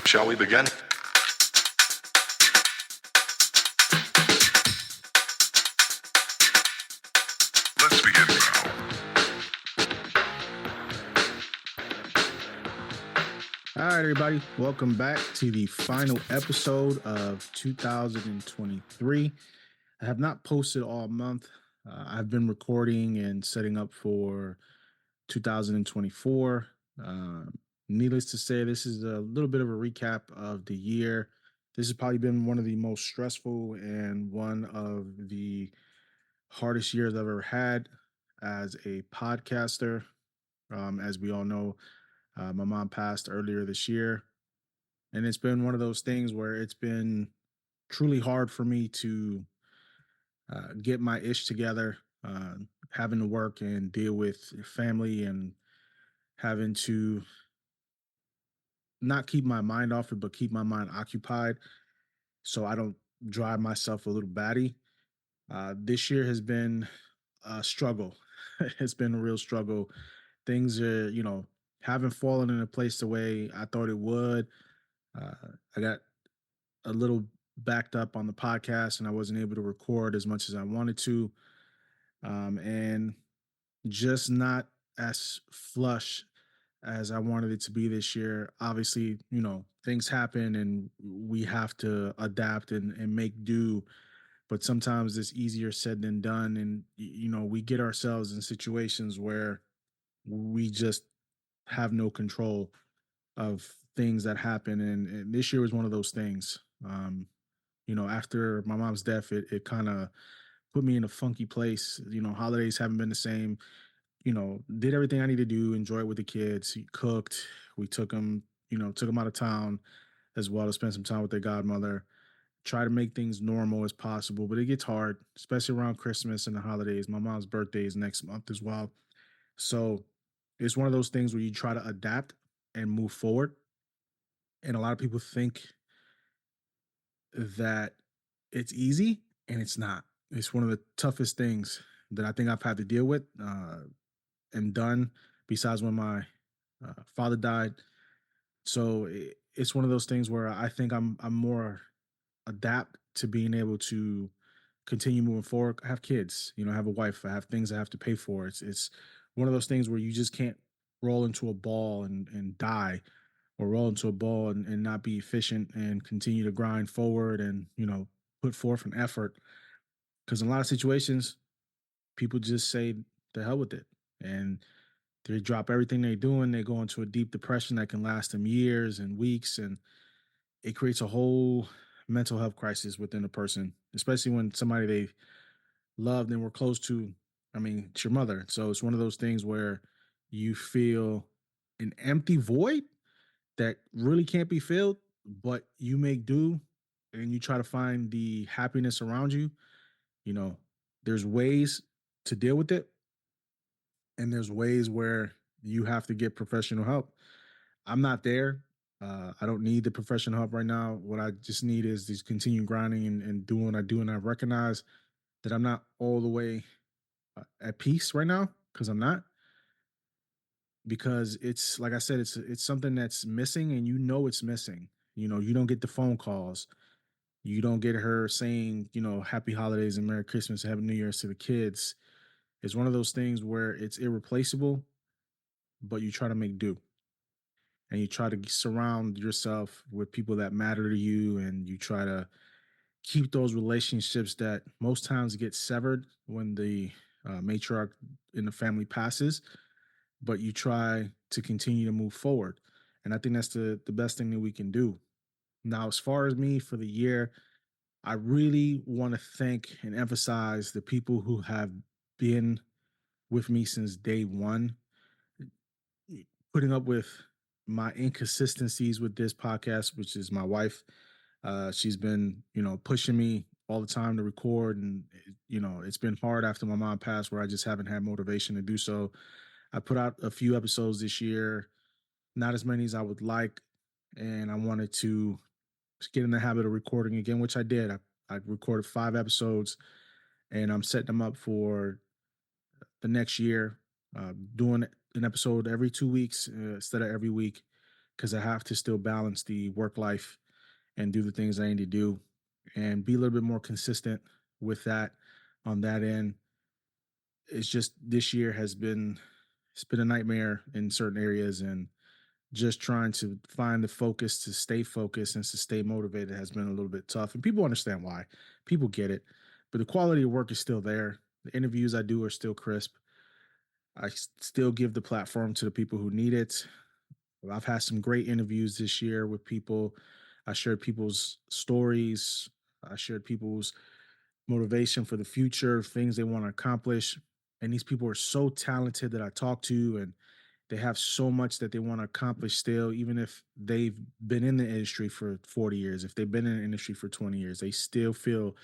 Shall we begin? Let's begin now. All right, everybody. Welcome back to the final episode of 2023. I have not posted all month. I've been recording and setting up for 2024. Needless to say, this is a little bit of a recap of the year. This has probably been one of the most stressful and one of the hardest years I've ever had as a podcaster. As we all know, my mom passed earlier this year. And it's been one of those things where it's been truly hard for me to get my ish together, having to work and deal with family and having to not keep my mind off it, but keep my mind occupied so I don't drive myself a little batty. This year has been a struggle. It's been a real struggle. Things are, haven't fallen into place the way I thought it would. I got a little backed up on the podcast and I wasn't able to record as much as I wanted to. And just not as flush as I wanted it to be this year. Obviously, things happen and we have to adapt and make do. But sometimes it's easier said than done. And, we get ourselves in situations where we just have no control of things that happen. And this year was one of those things. After my mom's death, it kind of put me in a funky place. Holidays haven't been the same. Did everything I need to do, enjoy it with the kids. He cooked. We took them out of town as well to spend some time with their godmother. Try to make things normal as possible, but it gets hard, especially around Christmas and the holidays. My mom's birthday is next month as well. So it's one of those things where you try to adapt and move forward. And a lot of people think that it's easy, and it's not. It's one of the toughest things that I think I've had to deal with and done. Besides when my father died, so it's one of those things where I think I'm more adapt to being able to continue moving forward. I have kids, I have a wife, I have things I have to pay for. It's one of those things where you just can't roll into a ball and die, or roll into a ball and not be efficient and continue to grind forward and, put forth an effort. Because in a lot of situations, people just say the hell with it. And they drop everything they're doing. They go into a deep depression that can last them years and weeks. And it creates a whole mental health crisis within a person, especially when somebody they loved and were close to. I mean, it's your mother. So it's one of those things where you feel an empty void that really can't be filled, but you make do and you try to find the happiness around you. You know, there's ways to deal with it, and there's ways where you have to get professional help. I'm not there. I don't need the professional help right now. What I just need is just continue grinding and doing what I do. And I recognize that I'm not all the way at peace right now, because I'm not. Because it's like I said, it's something that's missing, and it's missing. You don't get the phone calls. You don't get her saying, happy holidays and Merry Christmas, Happy New Year's to the kids. It's one of those things where it's irreplaceable, but you try to make do. And you try to surround yourself with people that matter to you, and you try to keep those relationships that most times get severed when the matriarch in the family passes, but you try to continue to move forward. And I think that's the best thing that we can do. Now, as far as me for the year, I really want to thank and emphasize the people who have been with me since day one, putting up with my inconsistencies with this podcast, which is my wife. She's been, pushing me all the time to record, and it's been hard after my mom passed, where I just haven't had motivation to do so. I put out a few episodes this year, not as many as I would like, and I wanted to get in the habit of recording again, which I did. I recorded 5 episodes, and I'm setting them up for the next year, doing an episode every 2 weeks instead of every week. because I have to still balance the work life and do the things I need to do and be a little bit more consistent with that on that end. It's just this year has been it's been a nightmare in certain areas, and just trying to find the focus to stay focused and to stay motivated has been a little bit tough. And people understand why. People get it. But the quality of work is still there. The interviews I do are still crisp. Still give the platform to the people who need it. I've had some great interviews this year with people. I shared people's stories. I shared people's motivation for the future, things they want to accomplish. And these people are so talented that I talk to, and they have so much that they want to accomplish still, even if they've been in the industry for 40 years, if they've been in the industry for 20 years, they still feel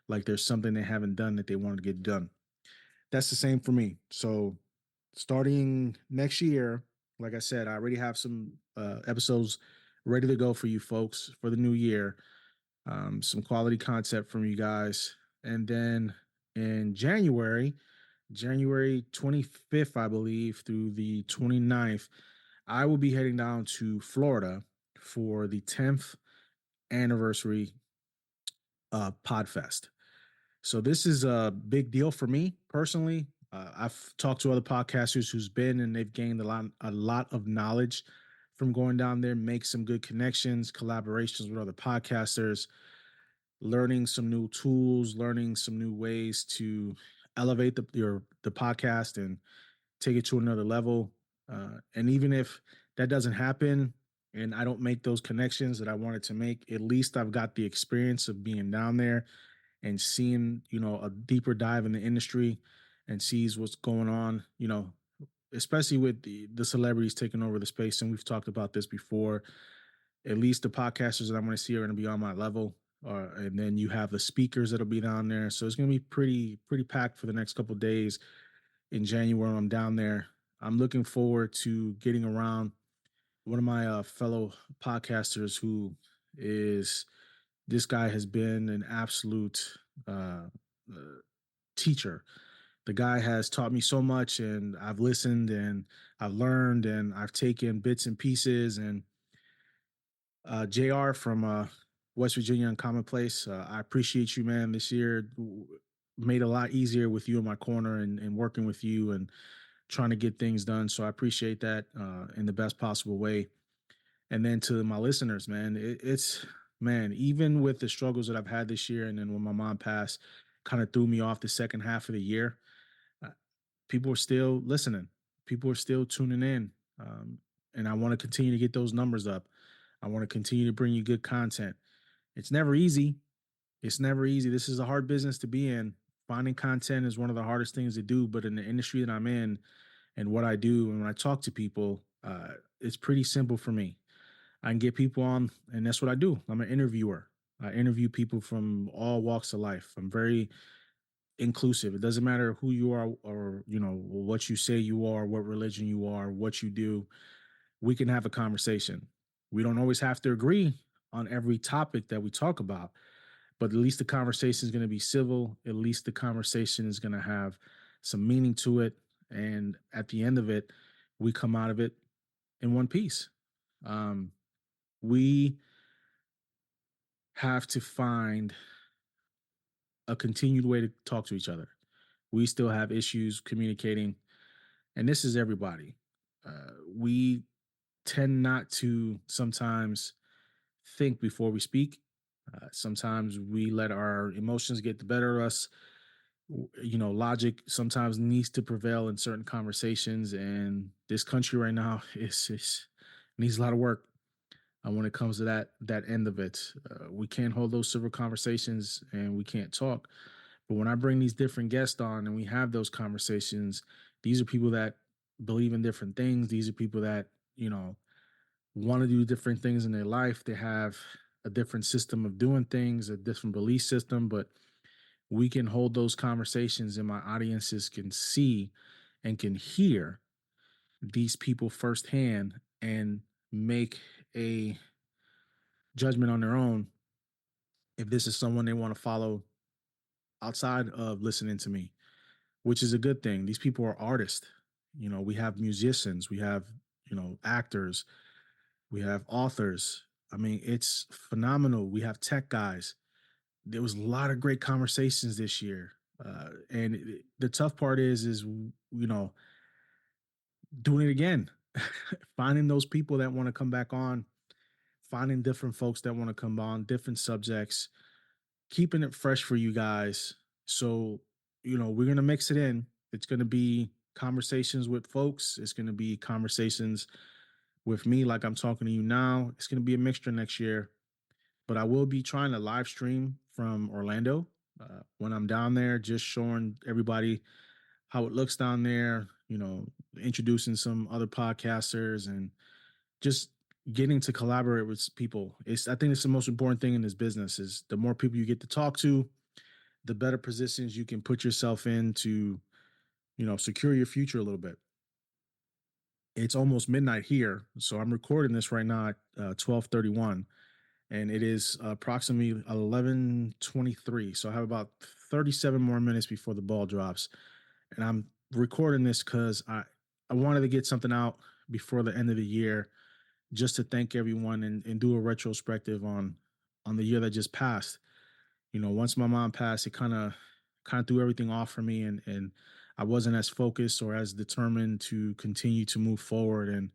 like there's something they haven't done that they want to get done. That's the same for me. So starting next year, like I said, I already have some episodes ready to go for you folks for the new year. Some quality content from you guys. And then in January 25th, I believe, through the 29th, I will be heading down to Florida for the 10th anniversary PodFest. So this is a big deal for me personally. I've talked to other podcasters who's been, and they've gained a lot of knowledge from going down there, make some good connections, collaborations with other podcasters, learning some new tools, learning some new ways to elevate the podcast and take it to another level. And even if that doesn't happen and I don't make those connections that I wanted to make, at least I've got the experience of being down there and seeing, a deeper dive in the industry and sees what's going on, especially with the celebrities taking over the space. And we've talked about this before. At least the podcasters that I'm going to see are going to be on my level. And then you have the speakers that'll be down there. So it's going to be pretty packed for the next couple of days in January. I'm down there. I'm looking forward to getting around one of my fellow podcasters who is this guy has been an absolute uh, teacher. The guy has taught me so much, and I've listened and I've learned and I've taken bits and pieces. And JR from West Virginia Uncommonplace, I appreciate you, man. This year made a lot easier with you in my corner and working with you and trying to get things done. So I appreciate that in the best possible way. And then to my listeners, man, it's man, even with the struggles that I've had this year, and then when my mom passed, kind of threw me off the second half of the year. Uh, People are still listening. People are still tuning in, and I want to continue to get those numbers up. I want to continue to bring you good content. It's never easy. It's never easy. This is a hard business to be in. Finding content is one of the hardest things to do. But in the industry that I'm in and what I do, and when I talk to people, it's pretty simple for me. I can get people on, and that's what I do. I'm an interviewer. I interview people from all walks of life. I'm very inclusive. It doesn't matter who you are or what you say you are, what religion you are, what you do. We can have a conversation. We don't always have to agree on every topic that we talk about, but at least the conversation is going to be civil. At least the conversation is going to have some meaning to it, and at the end of it, we come out of it in one piece. Um, we have to find a continued way to talk to each other. We still have issues communicating, and this is everybody. We tend not to sometimes think before we speak. Sometimes we let our emotions get the better of us. Logic sometimes needs to prevail in certain conversations, and this country right now is needs a lot of work. When it comes to that end of it, we can't hold those civil conversations, and we can't talk. But when I bring these different guests on and we have those conversations, these are people that believe in different things. These are people that want to do different things in their life. They have a different system of doing things, a different belief system, but we can hold those conversations, and my audiences can see and can hear these people firsthand and make a judgment on their own if this is someone they want to follow outside of listening to me, which is a good thing. These people are artists. We have musicians, we have, actors, We have authors. I mean, it's phenomenal. We have tech guys. There was a lot of great conversations this year. The tough part is doing it again, finding those people that want to come back on, finding different folks that want to come on, different subjects, keeping it fresh for you guys. So, we're going to mix it in. It's going to be conversations with folks. It's going to be conversations with me, like I'm talking to you now. It's going to be a mixture next year, but I will be trying to live stream from Orlando when I'm down there, just showing everybody how it looks down there, introducing some other podcasters and just getting to collaborate with people. I think it's the most important thing in this business is the more people you get to talk to, the better positions you can put yourself in to, secure your future a little bit. It's almost midnight here, so I'm recording this right now at 12:31, and it is approximately 11:23. So I have about 37 more minutes before the ball drops, and I'm recording this because I wanted to get something out before the end of the year, just to thank everyone and do a retrospective on the year that just passed. Once my mom passed, it kind of threw everything off for me, and I wasn't as focused or as determined to continue to move forward. And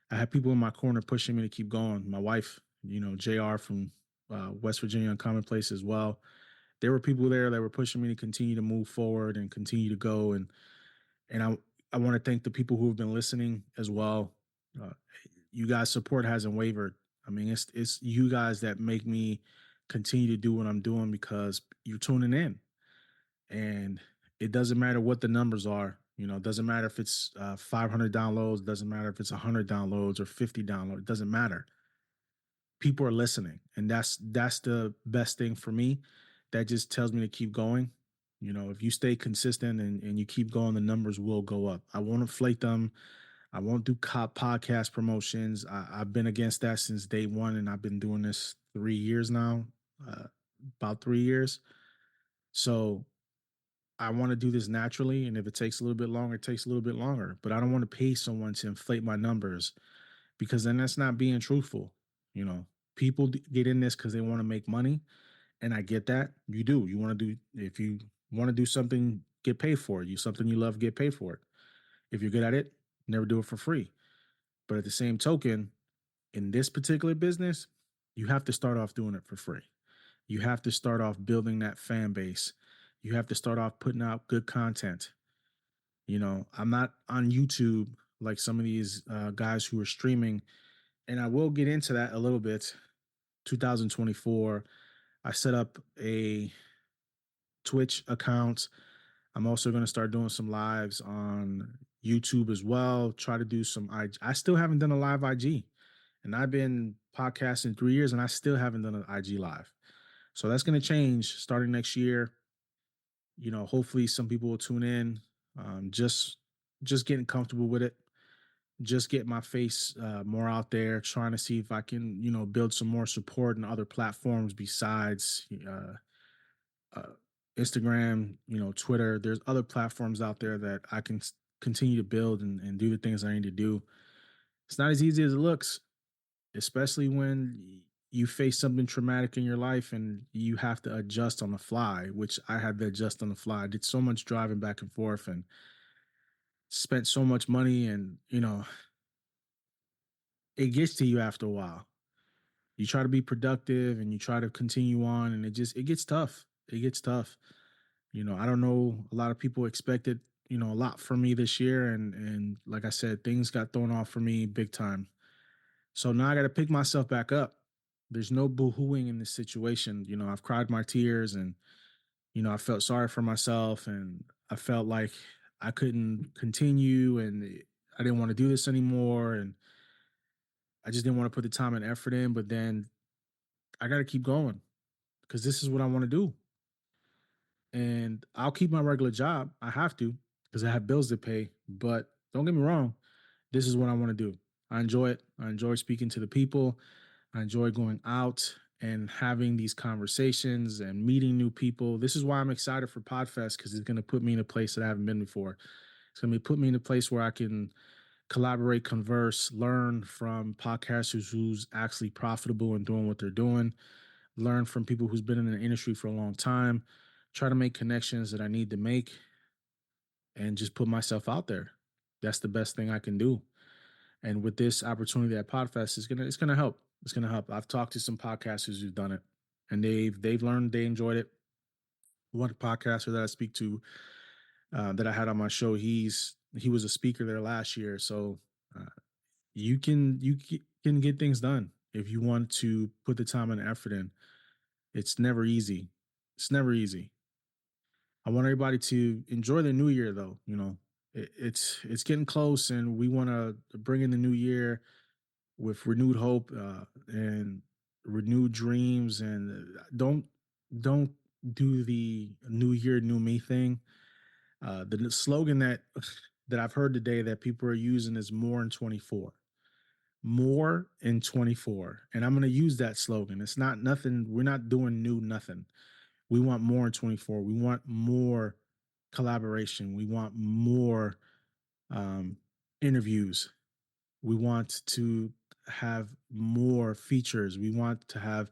I had people in my corner pushing me to keep going. My wife, Jr. from West Virginia Uncommonplace as well. There were people there that were pushing me to continue to move forward and continue to go. And I want to thank the people who have been listening as well. Uh, you guys' support hasn't wavered. I mean, it's you guys that make me continue to do what I'm doing because you're tuning in, and it doesn't matter what the numbers are. It doesn't matter if it's 500 downloads. It doesn't matter if it's 100 downloads or 50 downloads. It doesn't matter. People are listening, and that's the best thing for me. That just tells me to keep going. If you stay consistent and you keep going, the numbers will go up. I won't inflate them. I won't do podcast promotions. I've been against that since day one, and I've been doing this 3 years now, uh, about 3 years. So I want to do this naturally, and if it takes a little bit longer, it takes a little bit longer. But I don't want to pay someone to inflate my numbers because then that's not being truthful. You know, People get in this because they want to make money, and I get that. You do. You want to do if you want to do something, get paid for it. You something you love, get paid for it. If you're good at it, never do it for free. But at the same token, in this particular business, you have to start off doing it for free. You have to start off building that fan base. You have to start off putting out good content. I'm not on YouTube like some of these guys who are streaming, and I will get into that a little bit. 2024, I set up a Twitch account. I'm also going to start doing some lives on YouTube as well. Try to do some I still haven't done a live IG. And I've been podcasting 3 years and I still haven't done an IG live. So that's going to change starting next year. Hopefully some people will tune in. Just getting comfortable with it. Just get my face more out there, trying to see if I can, build some more support in other platforms besides uh, Instagram, Twitter. There's other platforms out there that I can continue to build and do the things I need to do. It's not as easy as it looks, especially when you face something traumatic in your life and you have to adjust on the fly, which I had to adjust on the fly. I did so much driving back and forth and spent so much money, and it gets to you after a while. You try to be productive and you try to continue on, and it gets tough. It gets tough. I don't know, a lot of people expected, a lot from me this year, and like I said, things got thrown off for me big time. So now I got to pick myself back up. There's no boohooing in this situation. I've cried my tears, and I felt sorry for myself, and I felt like I couldn't continue, and I didn't want to do this anymore, and I just didn't want to put the time and effort in. But then I got to keep going because this is what I want to do, and I'll keep my regular job. I have to because I have bills to pay. But don't get me wrong, this is what I want to do. I enjoy it. I enjoy speaking to the people. I enjoy going out and having these conversations and meeting new people. This is why I'm excited for PodFest, because it's going to put me in a place that I haven't been before. It's going to put me in a place where I can collaborate, converse, learn from podcasters who's actually profitable and doing what they're doing, learn from people who's been in the industry for a long time, try to make connections that I need to make, and just put myself out there. That's the best thing I can do. And with this opportunity at PodFest, it's gonna help. It's gonna help. I've talked to some podcasters who've done it, and they've learned, they enjoyed it. One podcaster that I speak to, that I had on my show, he was a speaker there last year. So uh, can get things done if you want to put the time and effort in. It's never easy. It's never easy. I want everybody to enjoy the new year, though. You know, it's getting close, and we want to bring in the new year with renewed hope, and renewed dreams. And don't do the new year, new me thing. The slogan that I've heard today that people are using is more in 24. More in 24. And I'm going to use that slogan. It's not nothing. We're not doing new nothing. We want more in 24. We want more collaboration. We want more um, interviews. We want to have more features. We want to have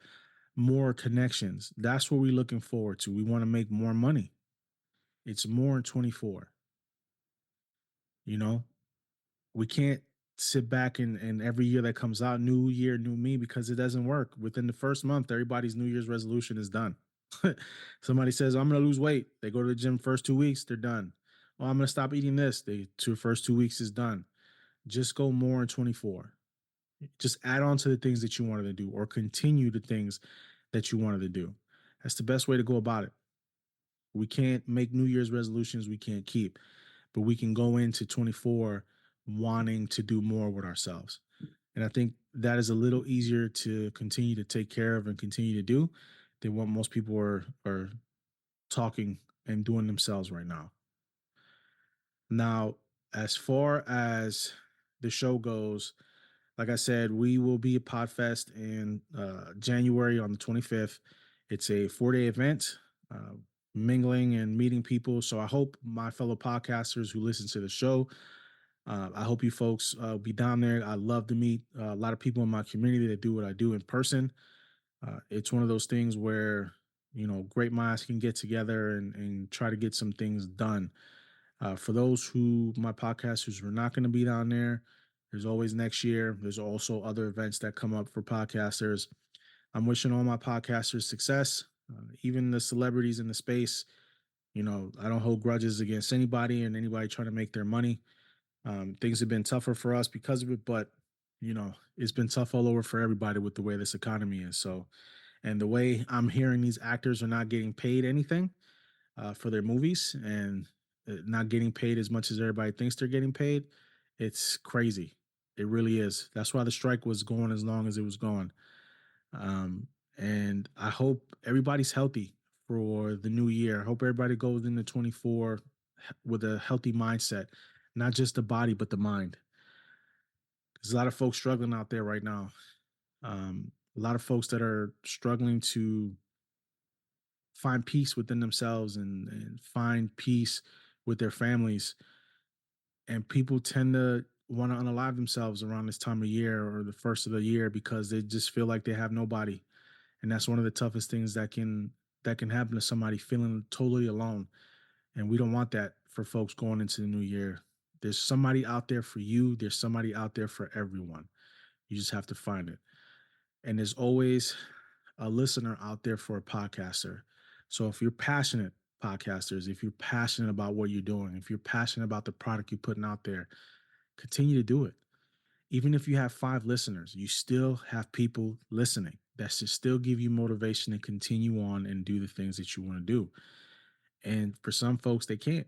more connections. That's what we're looking forward to. We want to make more money. It's more in 24. You know, we can't sit back and every year that comes out, new year, new me, because it doesn't work. Within the first month, everybody's New Year's resolution is done. Somebody says, I'm going to lose weight. They go to the gym first 2 weeks, they're done. Oh, I'm going to stop eating this. They first 2 weeks is done. Just go more in 24. Just add on to the things that you wanted to do or continue the things that you wanted to do. That's the best way to go about it. We can't make New Year's resolutions we can't keep, but we can go into 24 wanting to do more with ourselves. And I think that is a little easier to continue to take care of and continue to do than what most people are talking and doing themselves right now. Now, as far as the show goes, like I said, we will be at PodFest in January on the 25th. It's a 4-day event, uh, mingling and meeting people. So I hope my fellow podcasters who listen to the show, I hope you folks be down there. I love to meet a lot of people in my community that do what I do in person. It's one of those things where, great minds can get together and try to get some things done. For those who my podcasters who are not going to be down there, there's always next year. There's also other events that come up for podcasters. I'm wishing all my podcasters success, even the celebrities in the space. I don't hold grudges against anybody and anybody trying to make their money. Things have been tougher for us because of it, but it's been tough all over for everybody with the way this economy is. So, and the way I'm hearing these actors are not getting paid anything for their movies and not getting paid as much as everybody thinks they're getting paid, it's crazy. It really is. That's why the strike was going as long as it was going. Um, and I hope everybody's healthy for the new year. I hope everybody goes into 24 with a healthy mindset, not just the body, but the mind. There's a lot of folks struggling out there right now. A lot of folks that are struggling to find peace within themselves and find peace with their families. And people tend to want to unalive themselves around this time of year or the first of the year because they just feel like they have nobody. And that's one of the toughest things that can happen to somebody feeling totally alone. And we don't want that for folks going into the new year. There's somebody out there for you. There's somebody out there for everyone. You just have to find it. And there's always a listener out there for a podcaster. So if you're passionate podcasters, if you're passionate about what you're doing, if you're passionate about the product you're putting out there, continue to do it. Even if you have 5 listeners, you still have people listening. That should still give you motivation to continue on and do the things that you want to do. And for some folks, they can't.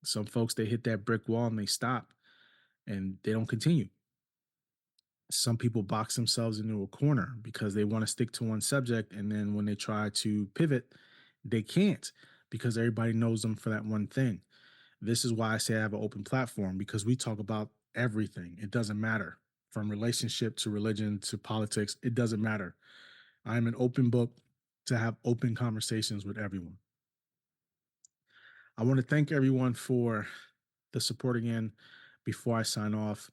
Some folks, they hit that brick wall and they stop and they don't continue. Some people box themselves into a corner because they want to stick to one subject. And then when they try to pivot, they can't because everybody knows them for that one thing. This is why I say I have an open platform because we talk about everything. It doesn't matter from relationship to religion to politics. It doesn't matter. I am an open book to have open conversations with everyone. I want to thank everyone for the support again before I sign off.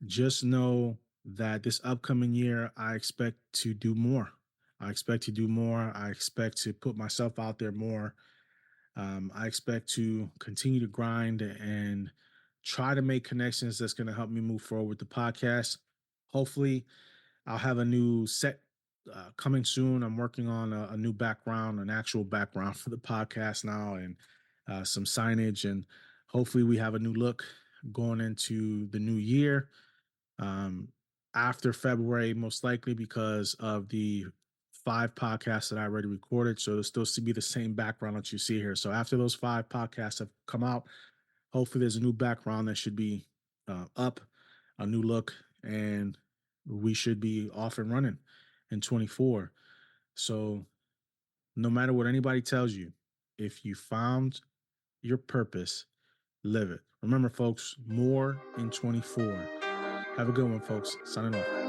just know that this upcoming year, I expect to do more. I expect to do more. I expect to put myself out there more. I expect to continue to grind and try to make connections that's going to help me move forward with the podcast. Hopefully, I'll have a new set coming soon. I'm working on a new background, an actual background for the podcast now, and some signage. And hopefully, we have a new look going into the new year um, after February, most likely because of the 5 podcasts that I already recorded. So it'll still be the same background that you see here. So after those 5 podcasts have come out, hopefully there's a new background that should be up, a new look, and we should be off and running in 24. So no matter what anybody tells you, if you found your purpose, live it. Remember, folks, more in 24. Have a good one, folks. Signing off.